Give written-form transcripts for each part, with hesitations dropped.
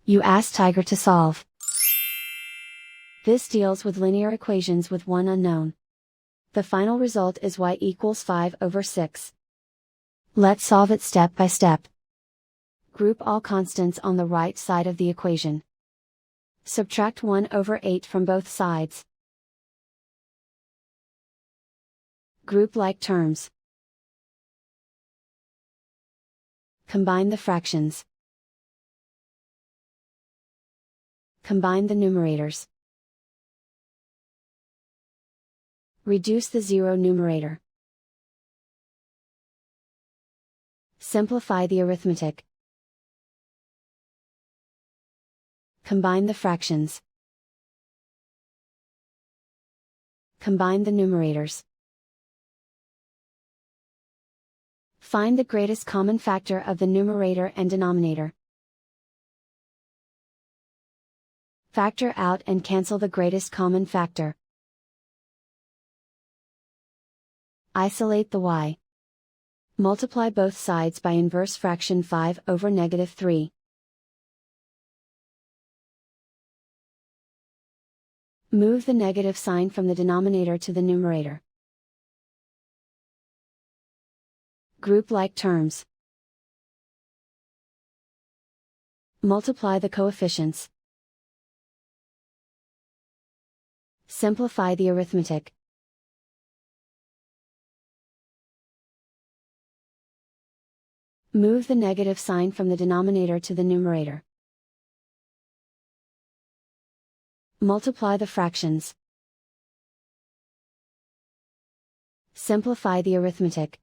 You ask Tiger to solve. This deals with linear equations with one unknown. The final result is y equals 5/6. Let's solve it step by step. Group all constants on the right side of the equation. Subtract 1/8 from both sides. Group like terms. Combine the fractions. Combine the numerators. Reduce the zero numerator. Simplify the arithmetic. Combine the fractions. Combine the numerators. Find the greatest common factor of the numerator and denominator. Factor out and cancel the greatest common factor. Isolate the y. Multiply both sides by inverse fraction 5/3. Move the negative sign from the denominator to the numerator. Group like terms. Multiply the coefficients. Simplify the arithmetic. Move the negative sign from the denominator to the numerator. Multiply the fractions. Simplify the arithmetic.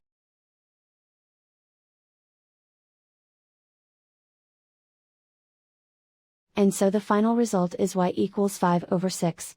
And so the final result is y equals 5/6.